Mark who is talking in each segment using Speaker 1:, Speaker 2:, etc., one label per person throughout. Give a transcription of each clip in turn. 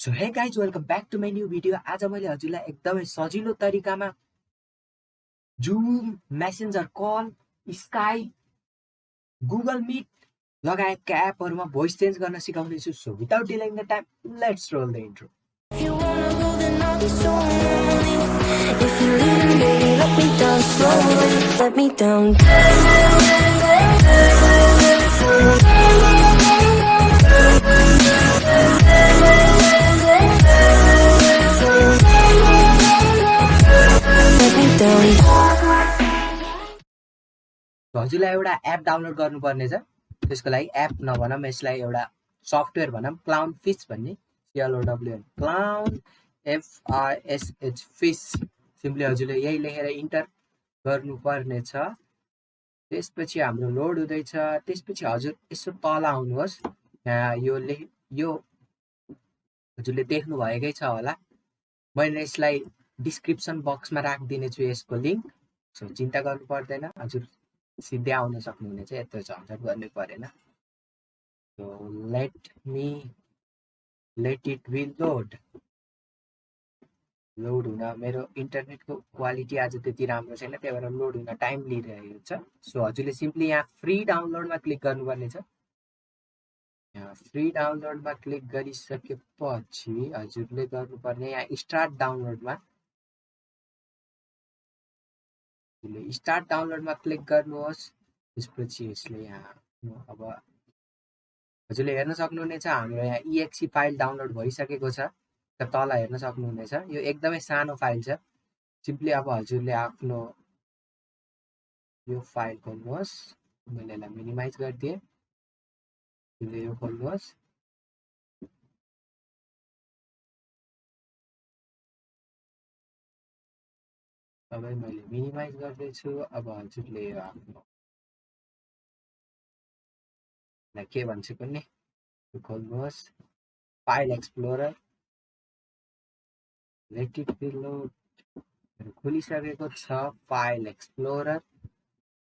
Speaker 1: So hey guys, welcome back to my new video. आज मैले हजुरलाई एकदमै सजिलो तरिकामा Zoom, Messenger call, Skype, Google Meet लगायतका एपहरुमा भोइस चेन्ज गर्न सिकाउने छु. So without delaying the time, let's roll the intro.
Speaker 2: If you wanna go, then I'll be so lonely. If you're leaving, baby, let me down slowly. Let me down. Let me down.
Speaker 1: हजुरलाई एउटा app download गर्नुपर्ने छ. त्यसको लागि app नभनम यसलाई एउटा software भनम clown fish भन्ने CLOWN clown FISH fish. Simply हजुरले यही लेखेर इन्टर गर्नुपर्ने छ. त्यसपछि हाम्रो लोड हुँदैछ. त्यसपछि हजुर यसो तल आउनुहोस्. यहाँ यो हजुरले देख्नु भएकै छ होला. मैले यसलाई डिस्क्रिप्सन बक्समा राखिदिने छु यसको लिंक. सो चिन्ता गर्नु पर्दैन. हजुर सिधै आउन सक्नुहुनेछ. यत्रो झन्झट गर्नु परेन. So let it will load हुन मेरो इन्टरनेटको क्वालिटी आज त्यति राम्रो छैन, त्यही भएर लोड हुन टाइम लिइरहेको छ. सो हजुरले सिम्पली यहाँ फ्री डाउनलोडमा क्लिक गर्नुपर्ने छ. यहाँ फ्री डाउनलोडमा क्लिक गरिसकेपछि हजुरले गर्नुपर्ने यहाँ स्टार्ट डाउनलोडमा क्लिक गर्नुहोस्. त्यसपछि यसले यहाँ अब हजुरले हेर्न सक्नुहुनेछ हाम्रो यहाँ exe फाइल डाउनलोड भइसकेको छ. तल हेर्न सक्नुहुनेछ. यो एकदमै सानो फाइल छ. सिम्पली अब हजुरले आफ्नो यो फाइल खोल्नुहोस्. मैले यसलाई मिनिमाइज गरिदिएँ. यो खोल्नुहोस्. सबै मैले मिनिमाइज गर्दैछु. अब हजुरले आफ्नो के भन्छु कुन्नी खोल्नुहोस्. File explorer let it reload खोलिसकेको छ. फाइल एक्सप्लोरर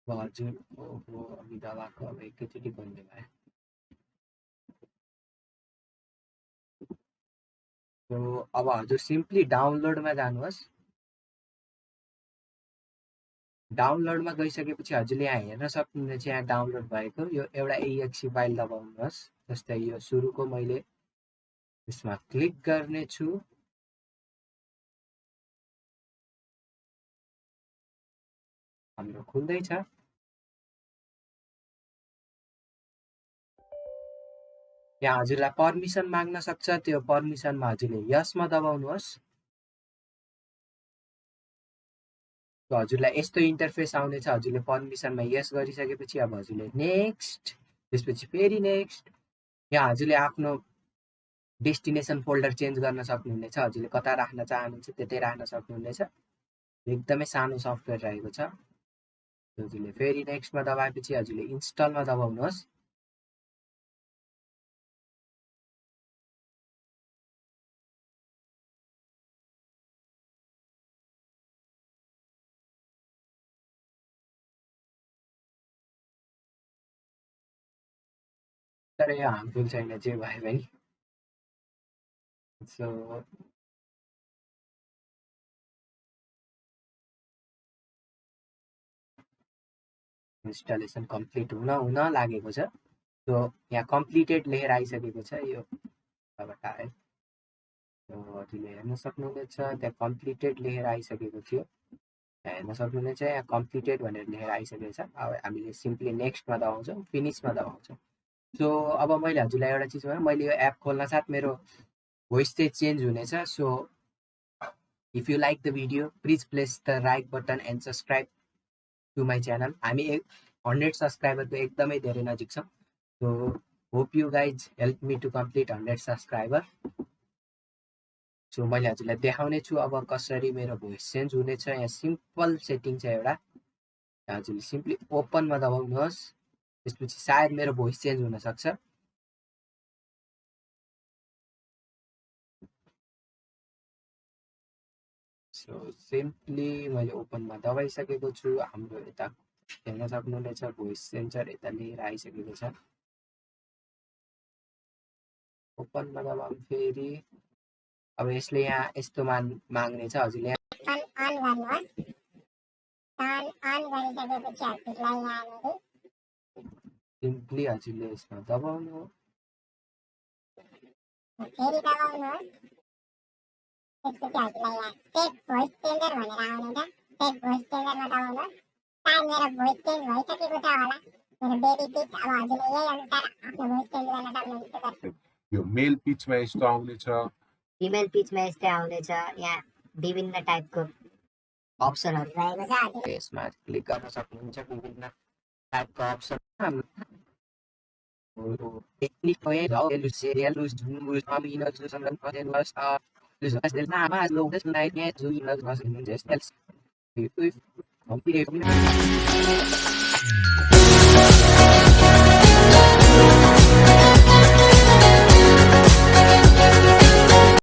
Speaker 1: हजुर ओहो अघि दबाएको अब एकैचोटि खोल्ने भयो. अब हजुर सिम्पली डाउनलोडमा जानुहोस्. डाउनलोडमा गइसकेपछि हजुरले यहाँ हेर्न सक्नुहुनेछ यहाँ डाउनलोड भएको यो एउटा exe फाइल दबाउनुहोस्. जस्तै यो सुरुको मैले यसमा क्लिक गर्ने छु. हाम्रो खुल्दैछ. यहाँ हजुरलाई पर्मिसन माग्न सक्छ. त्यो पर्मिसनमा हजुरले यसमा दबाउनुहोस्. हजुरलाई यस्तो इन्टरफेस आउनेछ. हजुरले पर्मिसनमा यस गरिसकेपछि अब हजुरले नेक्स्ट, त्यसपछि फेरि नेक्स्ट. यहाँ हजुरले आफ्नो डेस्टिनेसन फोल्डर चेन्ज गर्न सक्नुहुनेछ. हजुरले कता राख्न चाहनुहुन्छ त्यतै राख्न सक्नुहुनेछ. एकदमै सानो सफ्टवेयर रहेको छ. हजुरले फेरि नेक्स्टमा दबाएपछि हजुरले इन्स्टलमा दबाउनुहोस्. तर यो हार्मफुल छैन जे भयो भने. सो इन्स्टलेसन कम्प्लिट हुन लागेको छ. सो यहाँ कम्प्लिटेड लेखेर आइसकेको छ. यो तलबाट आयो. हजुरले हेर्न सक्नुहुनेछ त्यहाँ कम्प्लिटेड लेखेर आइसकेको थियो. यहाँ हेर्न सक्नुहुनेछ यहाँ कम्प्लिटेड भनेर लेखेर आइसकेको छ. अब हामीले सिम्पली नेक्स्टमा दबाउँछौँ, फिनिसमा दबाउँछौँ. सो अब मैले हजुरलाई एउटा चिज भने मैले यो एप खोल्न साथ मेरो भोइस चाहिँ चेन्ज हुनेछ. So if you like the video please press the like button and subscribe to my channel. हामी 100 सब्सक्राइबरको एकदमै धेरै नजिक छौँ. So hope you guys help me to complete 100 subscriber. So मैले हजुरलाई देखाउने छु अब कसरी मेरो भोइस चेन्ज हुनेछ. यहाँ सिम्पल सेटिङ छ एउटा. हजुरले सिम्पली ओपनमा दबाउनुहोस्. त्यसपछि सायद मेरो भोइस चेन्ज हुन सक्छ. सो सिम्पली मैले ओपनमा दबाइसकेको छु. हाम्रो यता हेर्न सक्नुहुनेछ भोइस सेन्सर यता लिएर आइसकेको छ. ओपनमा दबाउँ फेरि अब यसले यहाँ यस्तो माग्ने छ हजुरले
Speaker 3: टर्न अन गर्नुहोस् टर्न अन गरिसकेपछि हजुरलाई यहाँनिर
Speaker 1: सिम्पली हजुरले यसमा दबाउनु
Speaker 3: फेरि दबाउनुहोस् त्यसपछि हजुरलाई यहाँ टेक भोइस चेन्जर भनेर आउनेछ टेक भोइस चेन्जरमा दबाउनुहोस् सायद मेरो भोइस चेन्ज भइसकेको छ होला मेरो बेबी पिच अब हजुरले यही अनुसार आफ्नो भोइस चेन्ज गर्न सक्नुहुन्छ
Speaker 4: यो मेल पिचमा यस्तो आउनेछ
Speaker 5: फिमेल पिचमा यस्तै आउनेछ यहाँ विभिन्न टाइपको अप्सनहरू
Speaker 3: रहेको छ हजुर
Speaker 1: यसमा क्लिक गर्न सक्नुहुन्छ विभिन्न टाइपको अप्सन टेक्निक